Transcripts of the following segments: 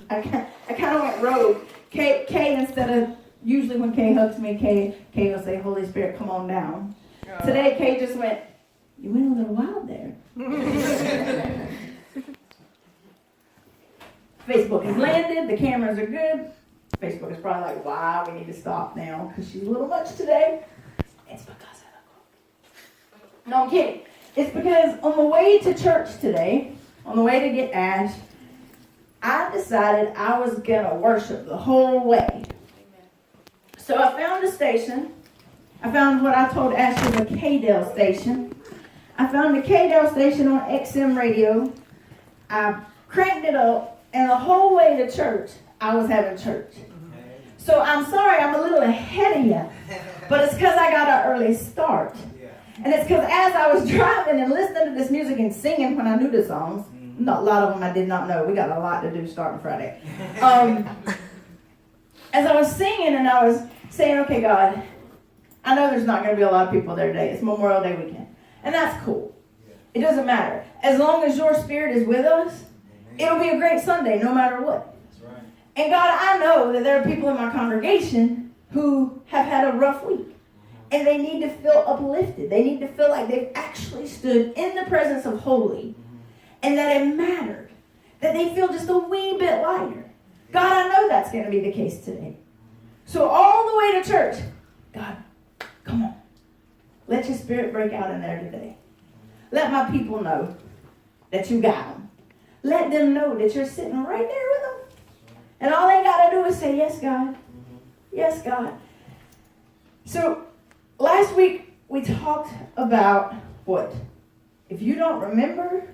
I kind of went rogue. Kay, instead of, usually when Kay hugs me, Kay will say, Holy Spirit, come on down. Today, Kay just went, you went a little wild there. Facebook has landed. The cameras are good. Facebook is probably like, wow, we need to stop now because she's a little much today. It's because of the cook. No, I'm kidding. It's because on the way to church today, on the way to get Ash, I decided I was going to worship the whole way. So I found a station. I found what I told Ash was a K-Dale station. I found the K-Dale station on XM radio. I cranked it up, and the whole way to church, I was having church. So I'm sorry I'm a little ahead of you, but it's because I got an early start. And it's because as I was driving and listening to this music and singing when I knew the songs, not a lot of them I did not know. We got a lot to do starting Friday. As I was singing and I was saying, okay, God, I know there's not going to be a lot of people there today. It's Memorial Day weekend. And that's cool. It doesn't matter. As long as your spirit is with us, it'll be a great Sunday no matter what. That's right. And God, I know that there are people in my congregation who have had a rough week. And they need to feel uplifted. They need to feel like they've actually stood in the presence of holy. And that it mattered. That they feel just a wee bit lighter. God, I know that's going to be the case today. So all the way to church, God, come on. Let your spirit break out in there today. Let my people know that you got them. Let them know that you're sitting right there with them. And all they got to do is say, yes, God. Yes, God. So last week we talked about what? If you don't remember,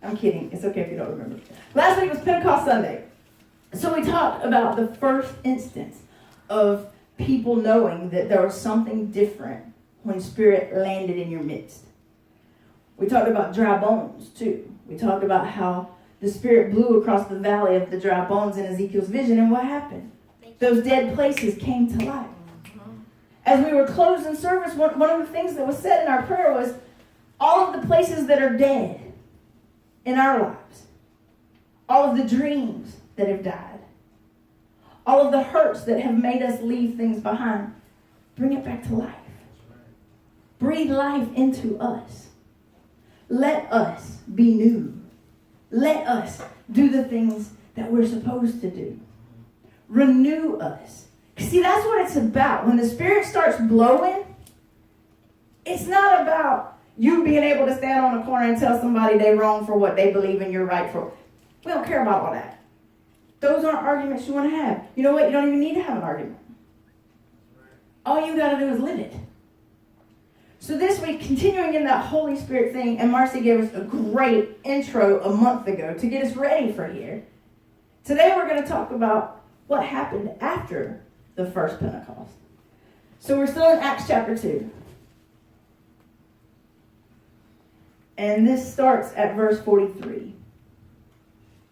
I'm kidding. It's okay if you don't remember. Last week was Pentecost Sunday. So we talked about the first instance of people knowing that there was something different when Spirit landed in your midst. We talked about dry bones too. We talked about how the Spirit blew across the valley of the dry bones in Ezekiel's vision, and what happened? Those dead places came to life. As we were closing service, one of the things that was said in our prayer was all of the places that are dead in our lives, all of the dreams that have died, all of the hurts that have made us leave things behind, bring it back to life. Breathe life into us. Let us be new. Let us do the things that we're supposed to do. Renew us. See, that's what it's about. When the Spirit starts blowing, it's not about you being able to stand on a corner and tell somebody they're wrong for what they believe and you're right for. We don't care about all that. Those aren't arguments you want to have. You know what? You don't even need to have an argument. All you got to do is live it. So this week, continuing in that Holy Spirit thing, and Marcy gave us a great intro a month ago to get us ready for here. Today we're going to talk about what happened after the first Pentecost. So we're still in Acts chapter 2. And this starts at verse 43.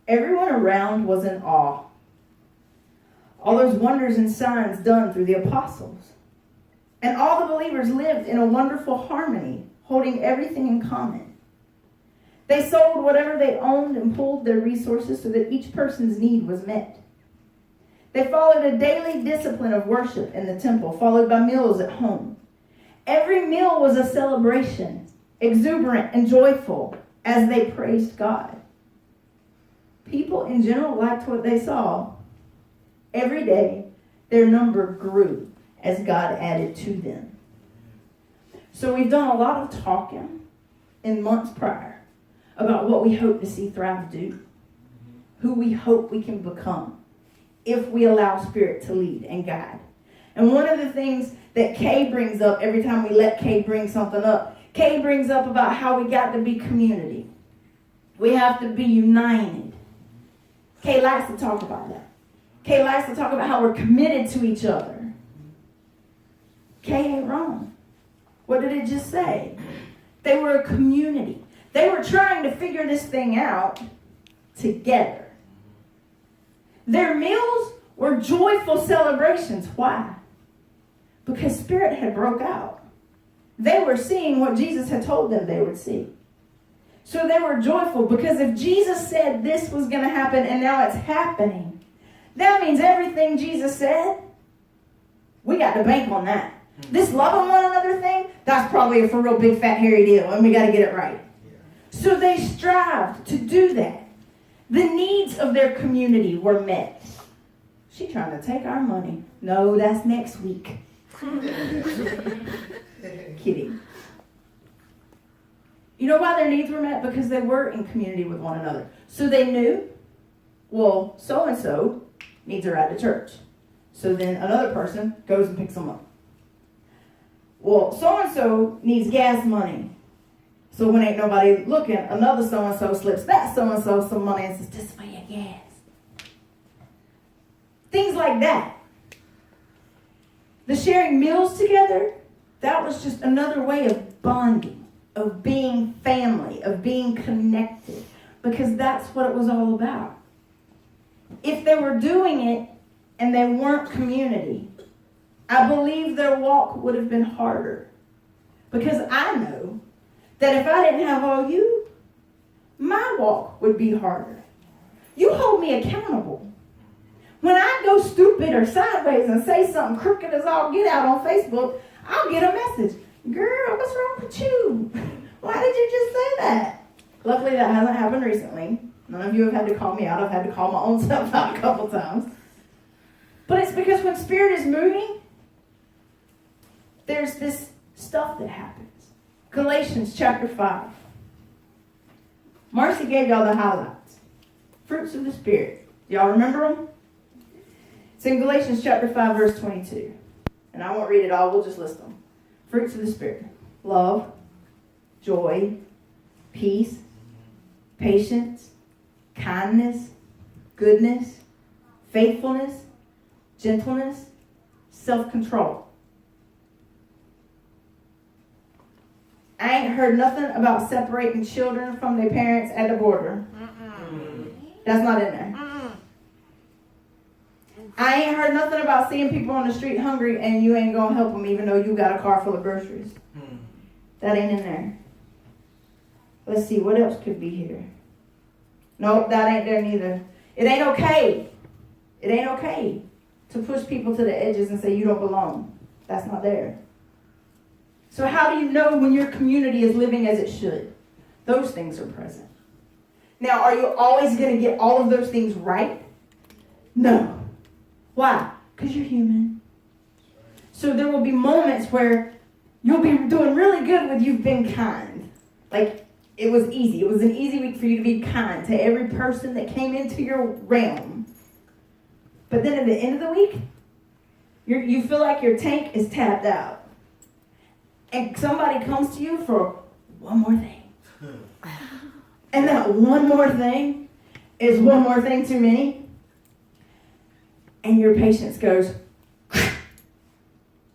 Everyone around was in awe. All those wonders and signs done through the apostles. And all the believers lived in a wonderful harmony, holding everything in common. They sold whatever they owned and pooled their resources so that each person's need was met. They followed a daily discipline of worship in the temple, followed by meals at home. Every meal was a celebration, exuberant and joyful, as they praised God. People in general liked what they saw. Every day, their number grew as God added to them. So we've done a lot of talking in months prior about what we hope to see Thrive do, who we hope we can become if we allow Spirit to lead and guide. And one of the things that Kay brings up every time we let Kay bring something up, Kay brings up about how we got to be community. We have to be united. Kay likes to talk about that. Kay likes to talk about how we're committed to each other. Kay ain't wrong. What did it just say? They were a community. They were trying to figure this thing out together. Their meals were joyful celebrations. Why? Because Spirit had broke out. They were seeing what Jesus had told them they would see. So they were joyful because if Jesus said this was going to happen and now it's happening, that means everything Jesus said, we got to bank on that. This loving one another thing, that's probably a for real big fat hairy deal, and we got to get it right. So they strived to do that. The needs of their community were met. She trying to take our money. No, that's next week. Kidding. You know why their needs were met? Because they were in community with one another. So they knew, well, so-and-so needs a ride to church. So then another person goes and picks them up. Well, so-and-so needs gas money. So when ain't nobody looking, another so-and-so slips that so-and-so some money and says, this is for your gas. Things like that. The sharing meals together, that was just another way of bonding, of being family, of being connected. Because that's what it was all about. If they were doing it and they weren't community, I believe their walk would have been harder. Because I know that if I didn't have all you, my walk would be harder. You hold me accountable. When I go stupid or sideways and say something crooked as all get out on Facebook, I'll get a message. Girl, what's wrong with you? Why did you just say that? Luckily, that hasn't happened recently. None of you have had to call me out. I've had to call my own self out a couple times. But it's because when Spirit is moving, there's this stuff that happens. Galatians chapter 5. Marcy gave y'all the highlights. Fruits of the Spirit. Y'all remember them? It's in Galatians chapter 5, verse 22. And I won't read it all. We'll just list them. Fruits of the Spirit. Love, joy, peace, patience, kindness, goodness, faithfulness, gentleness, self-control. I ain't heard nothing about separating children from their parents at the border. That's not in there. I ain't heard nothing about seeing people on the street hungry and you ain't gonna help them even though you got a car full of groceries. That ain't in there. Let's see, what else could be here? Nope, that ain't there neither. It ain't okay. It ain't okay to push people to the edges and say you don't belong. That's not there. So how do you know when your community is living as it should? Those things are present. Now, are you always going to get all of those things right? No. Why? Because you're human. So there will be moments where you'll be doing really good with you've been kind. Like, it was easy. It was an easy week for you to be kind to every person that came into your realm. But then at the end of the week, you feel like your tank is tapped out. And somebody comes to you for one more thing. And that one more thing is one more thing too many. And your patience goes,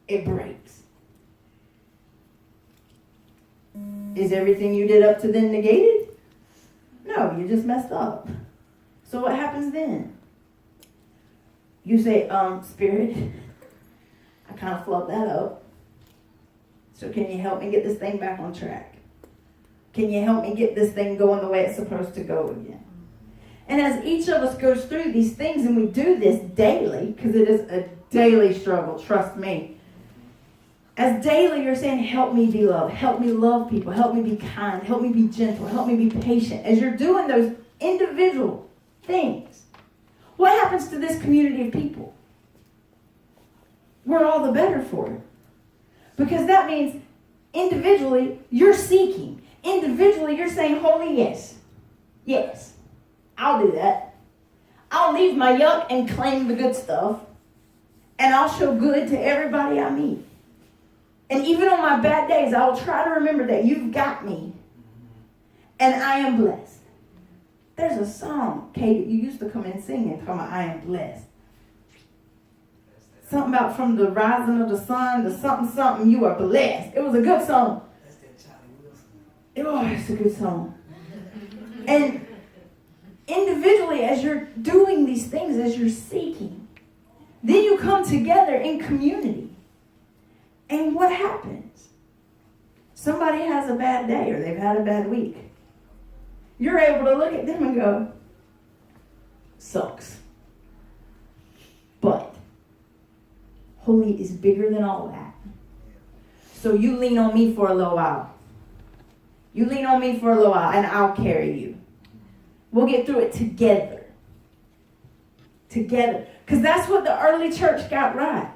it breaks. Is everything you did up to then negated? No, you just messed up. So what happens then? You say, Spirit, I kind of flubbed that up. So can you help me get this thing back on track? Can you help me get this thing going the way it's supposed to go again? And as each of us goes through these things, and we do this daily, because it is a daily struggle, trust me. As daily you're saying, help me be loved, help me love people, help me be kind, help me be gentle, help me be patient. As you're doing those individual things, what happens to this community of people? We're all the better for it. Because that means individually you're seeking. Individually you're saying, holy yes. Yes, I'll do that. I'll leave my yuck and claim the good stuff. And I'll show good to everybody I meet. And even on my bad days, I'll try to remember that you've got me. And I am blessed. There's a song, Kate, you used to come in singing, talking about I am blessed. Something about from the rising of the sun, the something, you are blessed. It was a good song. Oh, it's a good song. And individually, as you're doing these things, as you're seeking, then you come together in community. And what happens? Somebody has a bad day or they've had a bad week. you're able to look at them and go, sucks. But holy is bigger than all that. So you lean on me for a little while. You lean on me for a little while and I'll carry you. We'll get through it together. Together. Because that's what the early church got right.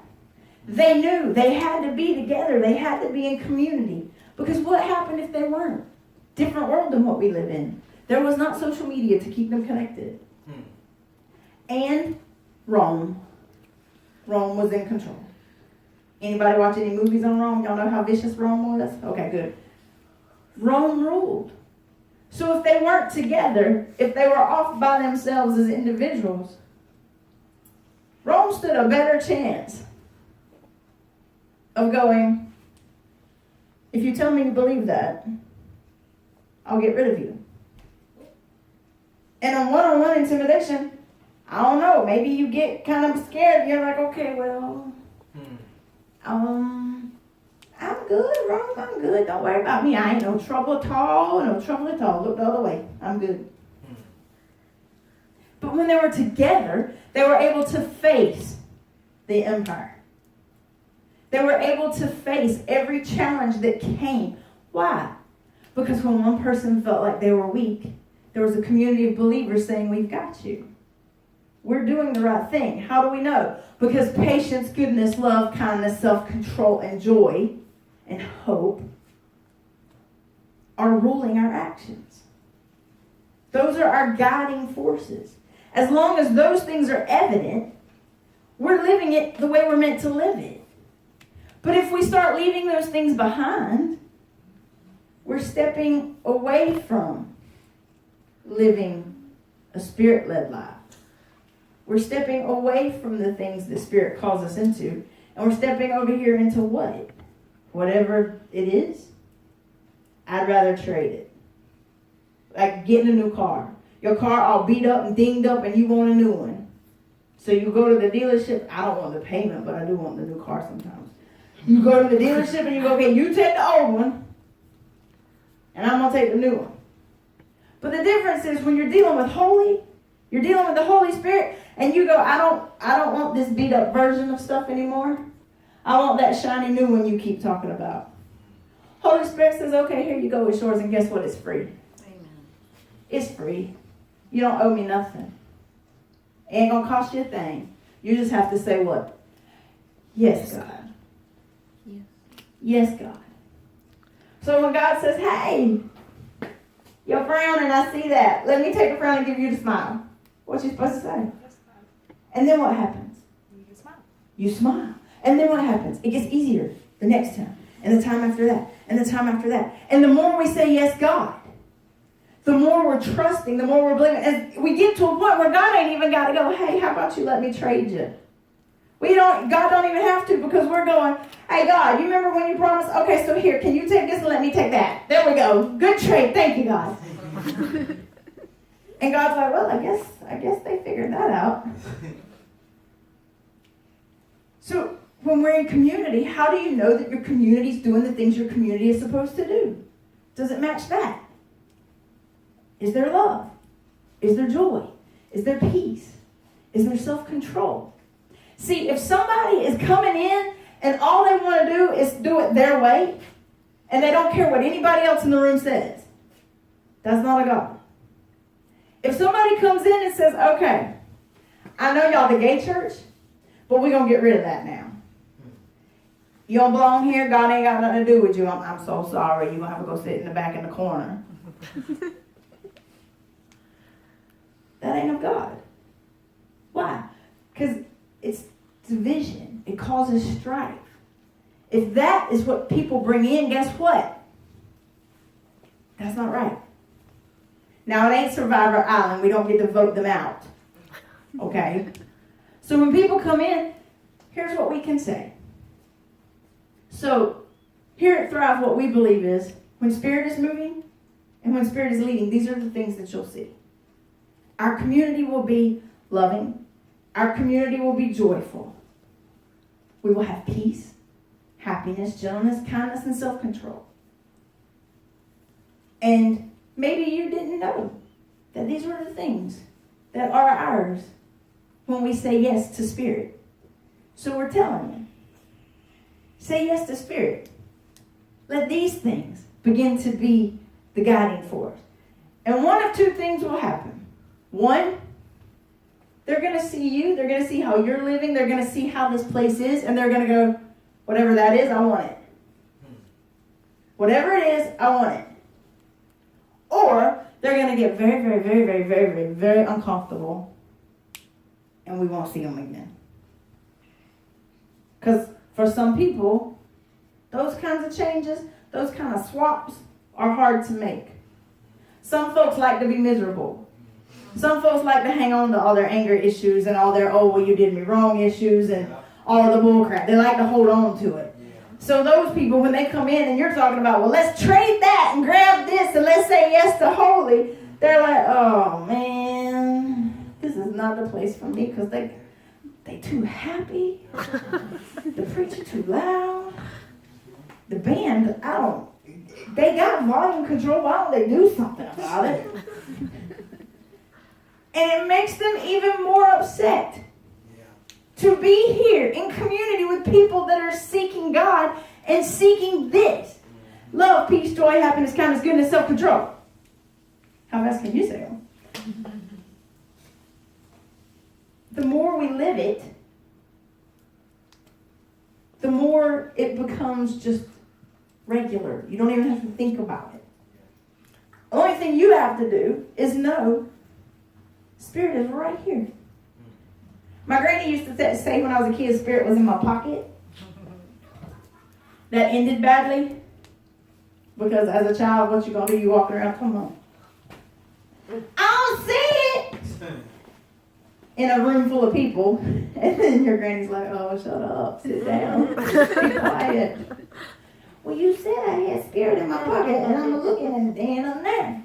They knew they had to be together. They had to be in community. Because what happened if they weren't? Different world than what we live in. There was not social media to keep them connected. And Rome. Rome was in control. Anybody watch any movies on Rome? Y'all know how vicious Rome was? Okay, good. Rome ruled. So if they weren't together, if they were off by themselves as individuals, Rome stood a better chance of going, if you tell me you believe that, I'll get rid of you. And on one-on-one intimidation, I don't know, maybe you get kind of scared. You're like, okay, well, I'm good, Rome, I'm good. Don't worry about me. I ain't no trouble at all, no trouble at all. Look the other way. I'm good. But when they were together, they were able to face the empire. They were able to face every challenge that came. Why? Because when one person felt like they were weak, there was a community of believers saying, we've got you. We're doing the right thing. How do we know? Because patience, goodness, love, kindness, self-control, and joy, and hope are ruling our actions. Those are our guiding forces. As long as those things are evident, we're living it the way we're meant to live it. But if we start leaving those things behind, we're stepping away from living a Spirit-led life. We're stepping away from the things the Spirit calls us into, and we're stepping over here into what? Whatever it is, I'd rather trade it. Like getting a new car. Your car all beat up and dinged up and you want a new one. So you go to the dealership. I don't want the payment, but I do want the new car sometimes. You go to the dealership and you go, okay, you take the old one and I'm going to take the new one. But the difference is when you're dealing with holy, you're dealing with the Holy Spirit and you go, I don't want this beat up version of stuff anymore. I want that shiny new one you keep talking about. Holy Spirit says, okay, here you go, it's yours, and guess what? It's free. Amen. It's free. You don't owe me nothing. It ain't going to cost you a thing. You just have to say what? Yes, God. Yes. Yes, God. So when God says, hey, you're frowning, I see that. Let me take a frown and give you the smile. What you supposed to say? Yes, God. And then what happens? You smile. You smile. And then what happens? It gets easier the next time. And the time after that. And the time after that. And the more we say, yes, God, the more we're trusting, the more we're believing. And we get to a point where God ain't even got to go, hey, how about you let me trade you? God don't even have to, because we're going, hey, God, you remember when you promised? Okay, so here, can you take this and let me take that? There we go. Good trade. Thank you, God. And God's like, well, I guess they figured that out. So when we're in community, how do you know that your community is doing the things your community is supposed to do? Does it match that? Is there love? Is there joy? Is there peace? Is there self-control? See, if somebody is coming in and all they want to do is do it their way, and they don't care what anybody else in the room says, that's not a God. If somebody comes in and says, okay, I know y'all the gay church, but we're going to get rid of that now. You don't belong here. God ain't got nothing to do with you. I'm so sorry. You're going to have to go sit in the back in the corner. That ain't of God. Why? Because it's division. It causes strife. If that is what people bring in, guess what? That's not right. Now, it ain't Survivor Island. We don't get to vote them out. Okay? So when people come in, here's what we can say. So here at Thrive, what we believe is when Spirit is moving and when Spirit is leading, these are the things that you'll see. Our community will be loving. Our community will be joyful. We will have peace, happiness, gentleness, kindness, and self-control. And maybe you didn't know that these were the things that are ours when we say yes to Spirit. So we're telling you, say yes to Spirit. Let these things begin to be the guiding force. And one of two things will happen. One, they're going to see you. They're going to see how you're living. They're going to see how this place is. And they're going to go, whatever that is, I want it. Whatever it is, I want it. Or they're going to get very, very, very, very, very, very, very uncomfortable. And we won't see them again. Because for some people, those kinds of changes, those kind of swaps are hard to make. Some folks like to be miserable. Some folks like to hang on to all their anger issues and all their, oh, well, you did me wrong issues and all the bull crap. They like to hold on to it. So those people, when they come in and you're talking about, well, let's trade that and grab this and let's say yes to holy, they're like, oh, man, this is not the place for me because they too happy. The preacher too loud. The band, they got volume control. Why don't they do something about it? And it makes them even more upset to be here in community with people that are seeking God and seeking this. Love, peace, joy, happiness, kindness, goodness, self-control. How else can you say them? The more we live it, the more it becomes just regular. You don't even have to think about it. The only thing you have to do is know Spirit is right here. My granny used to say when I was a kid, Spirit was in my pocket. That ended badly. Because as a child, what you going to do? You walk around, come on. I don't see it! In a room full of people. And then your granny's like, oh, shut up. Sit down. Be quiet. Well, you said I had Spirit in my pocket, and I'm looking and there ain't nothing there.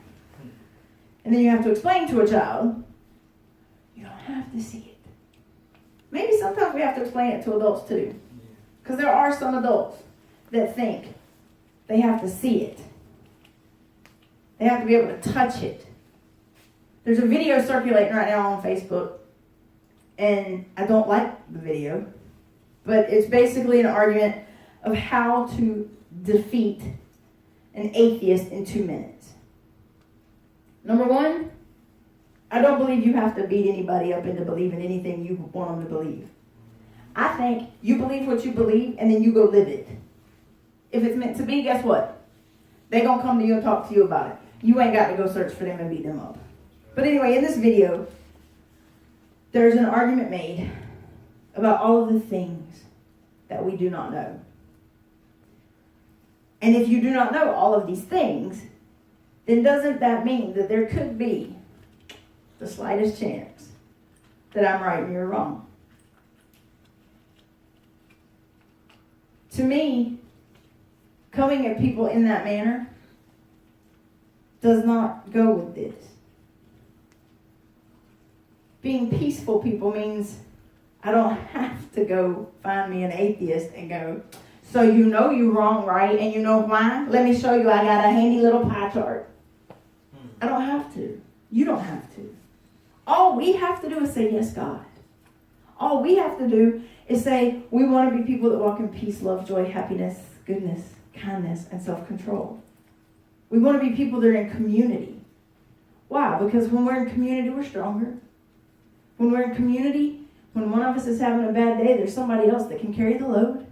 And then you have to explain to a child, you don't have to see it. Maybe sometimes we have to explain it to adults too. Because there are some adults that think they have to see it. They have to be able to touch it. There's a video circulating right now on Facebook. And I don't like the video. But it's basically an argument of how to defeat an atheist in 2 minutes. Number one, I don't believe you have to beat anybody up into believing anything you want them to believe. I think you believe what you believe and then you go live it. If it's meant to be, guess what? They're going to come to you and talk to you about it. You ain't got to go search for them and beat them up. But anyway, in this video, there's an argument made about all of the things that we do not know. And if you do not know all of these things, then doesn't that mean that there could be the slightest chance that I'm right and you're wrong? To me, coming at people in that manner does not go with this. Being peaceful people means I don't have to go find me an atheist and go, so you know you're wrong, right? And you know why? Let me show you. I got a handy little pie chart. I don't have to. You don't have to. All we have to do is say, yes, God. All we have to do is say, we want to be people that walk in peace, love, joy, happiness, goodness, kindness, and self-control. We want to be people that are in community. Why? Because when we're in community, we're stronger. When we're in community, when one of us is having a bad day, there's somebody else that can carry the load.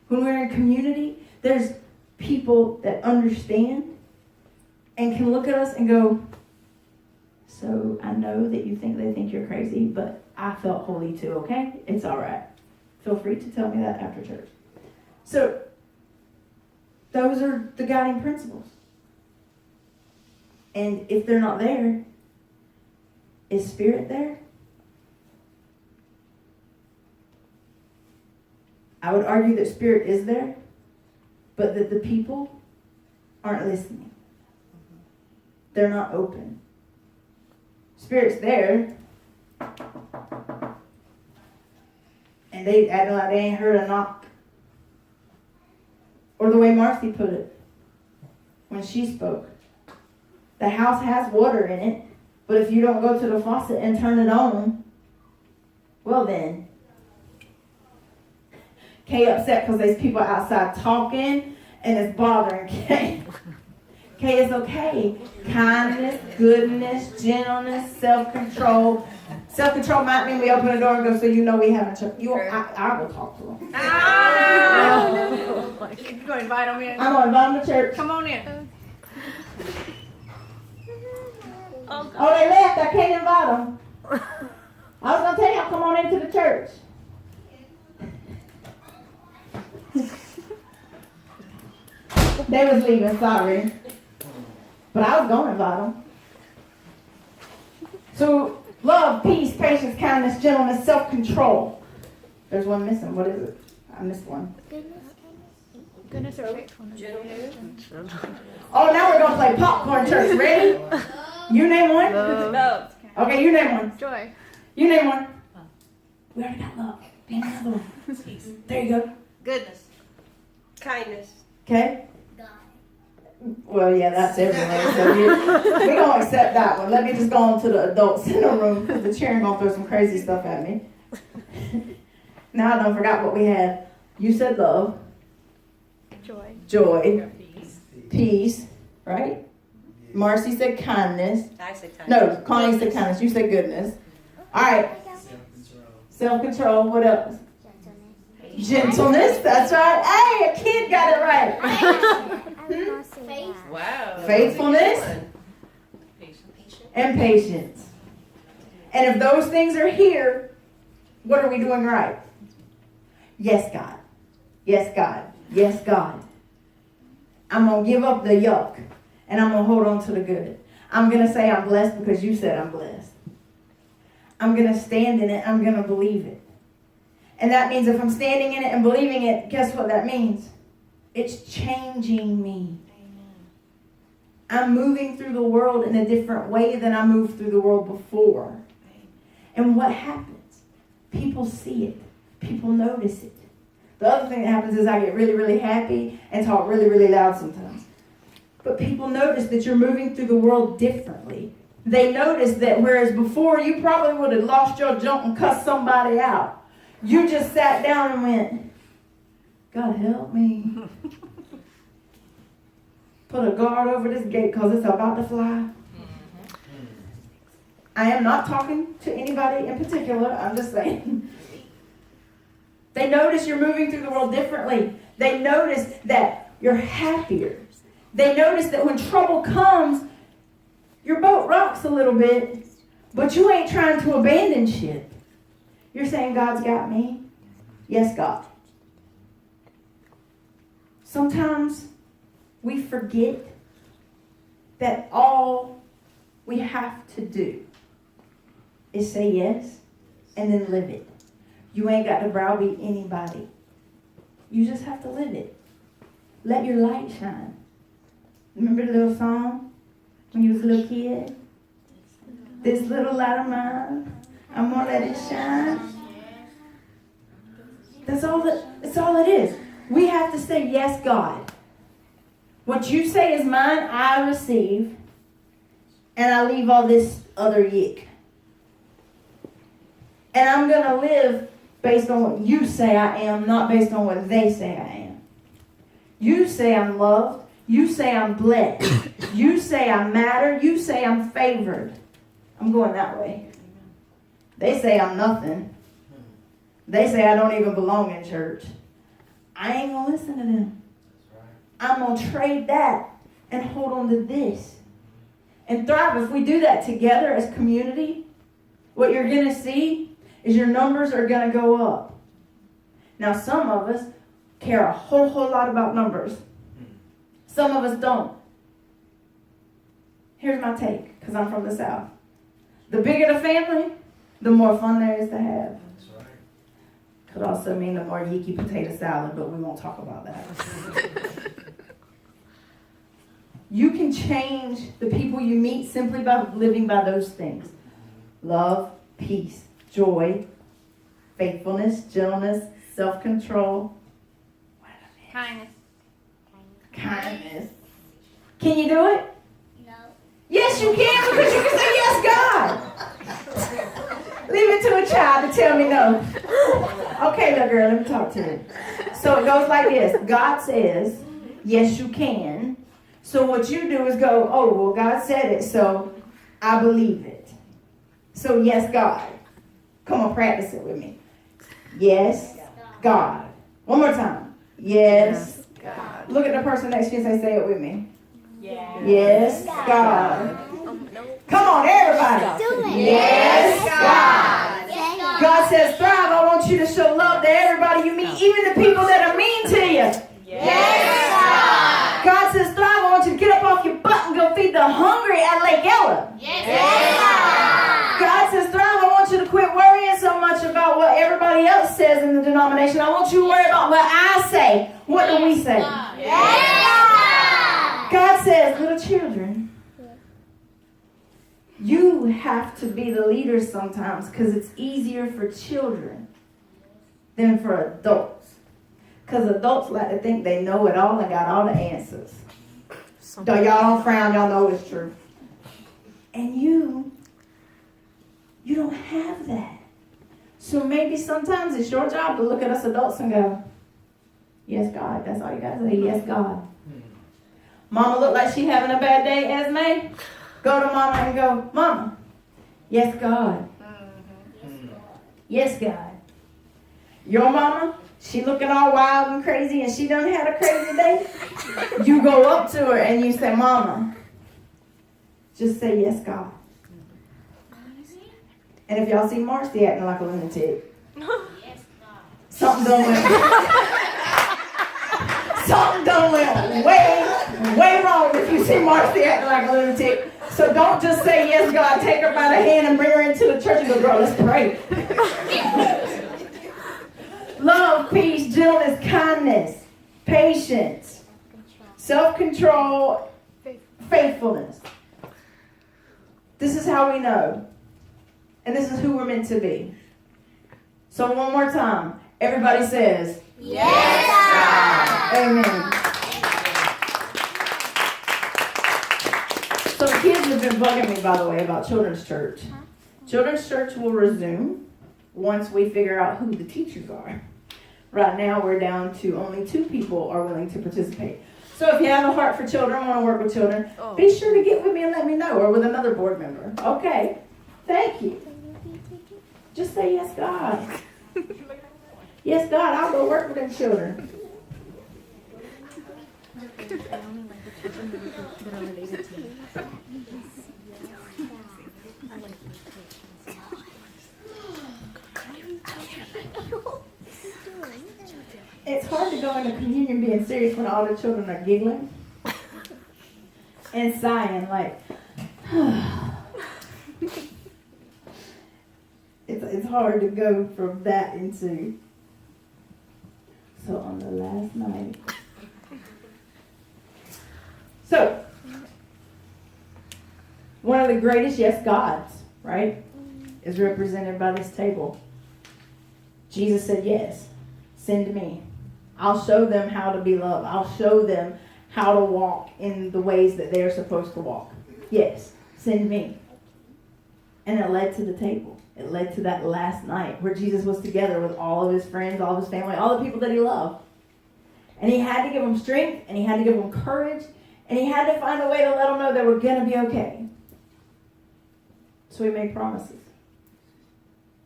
When we're in community, there's people that understand and can look at us and go, so I know that you think they think you're crazy, but I felt holy too, okay? It's all right. Feel free to tell me that after church. So those are the guiding principles. And if they're not there, is Spirit there? I would argue that Spirit is there, but that the people aren't listening. They're not open. Spirit's there, and they act like they ain't heard a knock. Or the way Marcy put it when she spoke. The house has water in it, but if you don't go to the faucet and turn it on, well then. Kay upset because there's people outside talking and it's bothering Kay. Kay, it's okay. Kindness, goodness, gentleness, self-control. Self-control might mean we open the door and go, so you know we haven't. I will talk to them. You're going to invite them in? I'm going to invite them to church. Come on in. Oh, they left. I can't invite them. I was going to tell y'all, come on into the church. They was leaving, sorry. But I was going to invite them. So, love, peace, patience, kindness, gentleness, self-control. There's one missing. What is it? I missed one. Goodness or faithfulness. Oh, now we're going to play popcorn church. Ready? You name one? Love. Okay, you name one. Joy. You name one. We already got love. Name another one. There you go. Goodness. Kindness. Okay? Well, yeah, that's everywhere. So we're going to accept that one. Let me just go on to the adults in the room because the chair going to throw some crazy stuff at me. Now I don't forgot what we had. You said love. Joy. Joy. Peace. Right? Marcy said kindness. I said kindness. No, Connie said kindness. You said goodness. All right. Self-control. What else? Gentleness. That's right. Hey, a kid got it right. Wow. Faithfulness and patience. And if those things are here, what are we doing right? Yes, God. Yes, God. Yes, God. I'm going to give up the yuck and I'm going to hold on to the good. I'm going to say I'm blessed because you said I'm blessed. I'm going to stand in it. I'm going to believe it. And that means if I'm standing in it and believing it, guess what that means? It's changing me. I'm moving through the world in a different way than I moved through the world before. And what happens? People see it. People notice it. The other thing that happens is I get really, really happy and talk really, really loud sometimes. But people notice that you're moving through the world differently. They notice that whereas before you probably would have lost your junk and cussed somebody out, you just sat down and went, God help me. Put a guard over this gate because it's about to fly. I am not talking to anybody in particular. I'm just saying. They notice you're moving through the world differently. They notice that you're happier. They notice that when trouble comes, your boat rocks a little bit, but you ain't trying to abandon ship. You're saying, God's got me. Yes, God. Sometimes we forget that all we have to do is say yes and then live it. You ain't got to browbeat anybody. You just have to live it. Let your light shine. Remember the little song when you was a little kid? This little light of mine, I'm going to let it shine. That's all it is. We have to say, yes, God. What you say is mine, I receive. And I leave all this other yick. And I'm going to live based on what you say I am, not based on what they say I am. You say I'm loved. You say I'm blessed. You say I matter. You say I'm favored. I'm going that way. They say I'm nothing. They say I don't even belong in church. I ain't going to listen to them. I'm going to trade that and hold on to this. And thrive. If we do that together as community, what you're going to see is your numbers are going to go up. Now, some of us care a whole lot about numbers. Some of us don't. Here's my take, because I'm from the South. The bigger the family, the more fun there is to have. That's right. Could also mean the more yeeky potato salad, but we won't talk about that. You can change the people you meet simply by living by those things. Love, peace, joy, faithfulness, gentleness, self-control. Kindness. Kindness. Can you do it? No. Yes, you can, because you can say yes, God. Leave it to a child to tell me no. Okay, little girl, let me talk to you. So it goes like this. God says, yes, you can. So what you do is go, oh, well, God said it, so I believe it. So yes, God. Come on, practice it with me. Yes, God. One more time. Yes, God. Look at the person next to you and say it with me. Yes, God. Come on, everybody. Yes, God. God says, thrive. I want you to show love to everybody you meet, even the people that are mean to you. Yes, God. God says, thrive. I want you to get up off your butt and go feed the hungry at Lake Ella. Yes, God. God says, thrive. I want you to quit worrying so much about what everybody else says in the denomination. I want you to worry about what I say. What do we say? Yes, God. God says, little children, you have to be the leaders sometimes because it's easier for children than for adults. Because adults like to think they know it all and got all the answers. Y'all don't frown, y'all know it's true. And you don't have that. So maybe sometimes it's your job to look at us adults and go, yes, God. That's all you got to say, yes, God. Mama look like she having a bad day, Esme. Go to mama and go, Mama, yes, God. Yes, God. Your mama, she looking all wild and crazy and she done had a crazy day. You go up to her and you say, Mama, just say, yes, God. And if y'all see Marcy acting like a lunatic, something done went way wrong if you see Marcy acting like a lunatic. So don't just say, yes, God. Take her by the hand and bring her into the church and go, girl, let's pray. Love, peace, gentleness, kindness, patience, self-control, faithfulness. This is how we know. And this is who we're meant to be. So one more time. Everybody says, yes, God. Amen. So kids have been bugging me, by the way, about Children's Church. Children's Church will resume once we figure out who the teachers are. Right now, we're down to only 2 people are willing to participate. So if you have a heart for children, want to work with children, be sure to get with me and let me know, or with another board member. Okay. Thank you. Just say, yes, God. Yes, God, I'll go work with them children. It's hard to go into communion being serious when all the children are giggling and sighing like, it's hard to go from that into. So on the last night. So, one of the greatest yes gods, right, is represented by this table. Jesus said, yes, send me. I'll show them how to be loved. I'll show them how to walk in the ways that they're supposed to walk. Yes, send me. And it led to the table. It led to that last night where Jesus was together with all of his friends, all of his family, all the people that he loved. And he had to give them strength, and he had to give them courage, and he had to find a way to let them know they were going to be okay. So he made promises.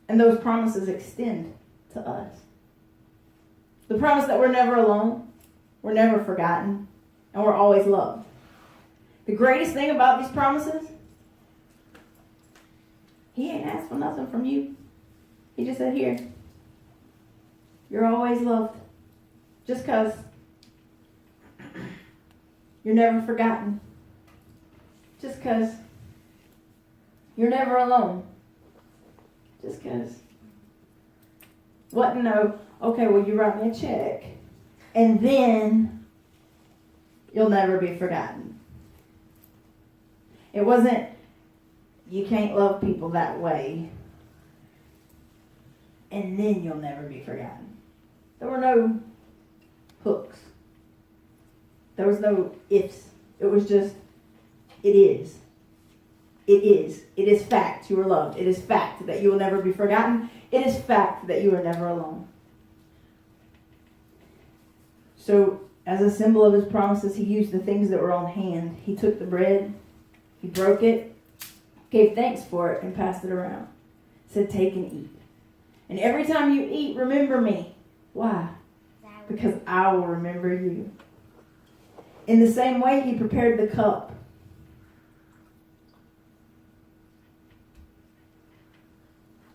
And those promises extend to us. The promise that we're never alone, we're never forgotten, and we're always loved. The greatest thing about these promises, he ain't asked for nothing from you. He just said, here, you're always loved. Just because you're never forgotten. Just because you're never alone. Just because. What? No. Okay, well, you write me a check. And then you'll never be forgotten. It wasn't, you can't love people that way. And then you'll never be forgotten. There were no hooks. There was no ifs. It was just, it is. It is. It is fact you are loved. It is fact that you will never be forgotten. It is fact that you are never alone. So, as a symbol of his promises, he used the things that were on hand. He took the bread, he broke it, gave thanks for it, and passed it around. Said, take and eat. And every time you eat, remember me. Why? Because I will remember you. In the same way, he prepared the cup.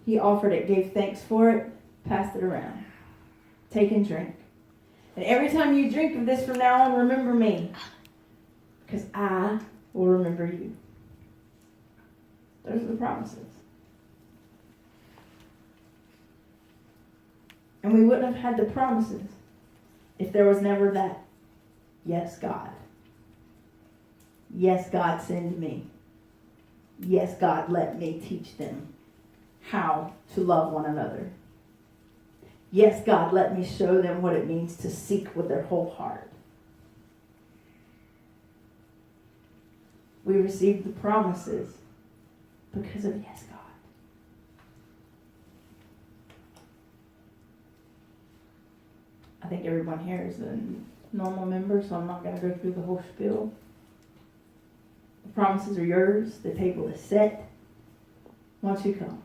He offered it, gave thanks for it, passed it around. Take and drink. And every time you drink of this from now on, remember me. Because I will remember you. Those are the promises. And we wouldn't have had the promises if there was never that, yes, God. Yes, God, send me. Yes, God, let me teach them how to love one another. Yes, God, let me show them what it means to seek with their whole heart. We received the promises because of yes, God. I think everyone here is a normal member, so I'm not going to go through the whole spiel. The promises are yours. The table is set. Once you come.